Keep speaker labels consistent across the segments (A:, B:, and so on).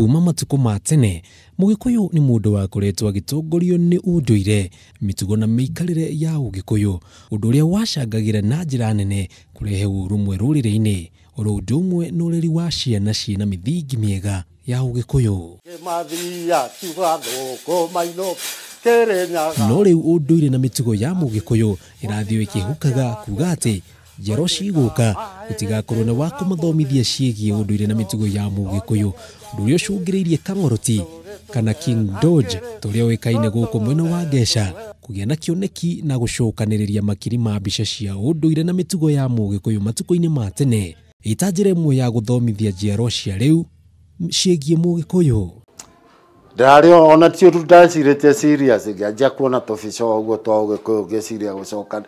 A: Kuma matuko ma tene, Mugikuyu ni mundu wakoretwo agitongorio ni unduire, mitugo na miikarire ya Ugikuyu, undu uria wacangagira na njira nene kurehe urumwe rurire-ini, oro undu umwe na ureri wa ciana ciina mithingi miega ya Ugikuyu. No riu unduire na mitugo ya Mugikuyu irathio ikihukaga kuga ati njaro ciguka gutigakorwo na wa kumathomithia ciigie unduire na mitugo ya Mugikuyu, undu uria ucungiriirie Kang'oroti kana King Doge turia wikaine guku mwena wa Gesha kugia na kioneki na gucokaniriria makiri ma mbica cia unduire na mitugo ya Mugikuyu matuko-ini ma tene, itanjira imwe ya guthomithia njaro cia riu ciigie Mugikuyu.
B: Ndari ona tio tudacirite serious ngia kuona tofico uguo twa Ugikuyu ngeciria gucoka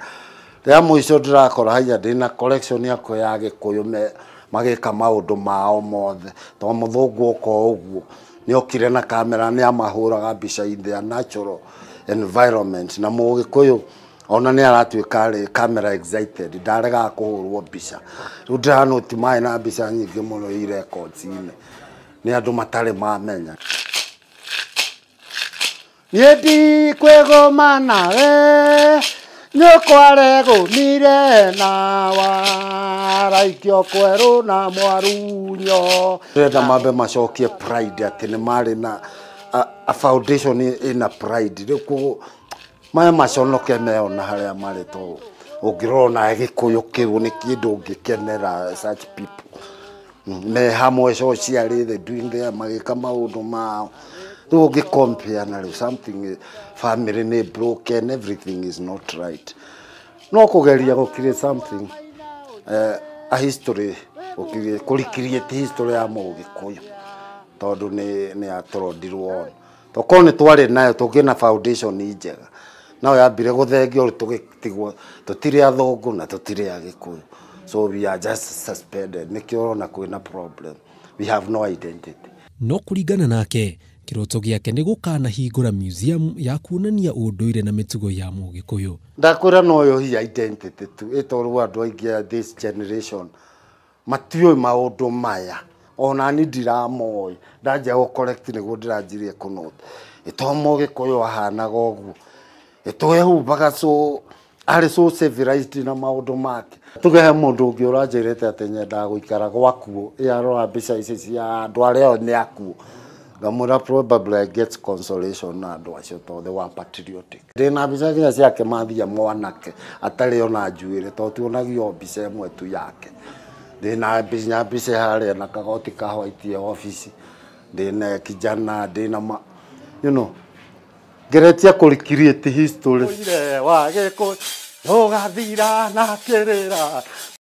B: ria muico ndirakora haya ndina collection yako ya Gikuyu magika maundu mao mothe to muthungu uko uguo ni okire na kamera ni amahuraga mbica in the natural environment na Mugikuyu ona ni aratuika ri camera excited ndarega kuhurwo mbica riu ndiranote mai na mbica nyingi muno i records ni andu matare mamenya Yedi kwegoma nawe nyokware mire na waraikio kweru na mwarunyo reda mabe macokie pride ati ni mari na a foundation in a pride riku maya maconoke meona haria mari to ungirona Gikuyu kiu ni kindu ungikenera such people me hamwe socially they doing their magika maundu mao to get compare na something family ne broken, everything is not right. No kugeria go create something a history create history ya Mugikuyu tondu ni atorondirwo to kone twari nayo tugina foundation njega nayo yambire guthengio tugitigwo tutire athungu na tutire Agikuyu, so we are just suspended nikio na kwina problem, we have no identity.
A: No kuringana nake kiroto giake ni gukana hingura museum ya kuonania unduire na mitugo ya Mugikuyu.
B: Ndakwira no yo hi identity tu itoru andu aingi this generation matioi maundu maya ona ni ndiramoi ndaje go collect ni go ndiranjirie kunote ito Mugikuyu ahana gogu ito ehumbaga so ari so civilized na maundu make tugehe mundu ungi uranjirite ati nyenda guikara gwaku yarora mbica ici cia andu aria ni akuo Gamura probably gets consolation na andu acio to they were patriotic. Ndina mbica cia ciake mathia mwanake atari ona njuire to tuonagio mbica imwe tu yake. Ndina mbica haria na kagoti ka white office. Ndina kijana ndina you know geretia ku create history. Wa Gikuyu no gathira na kerera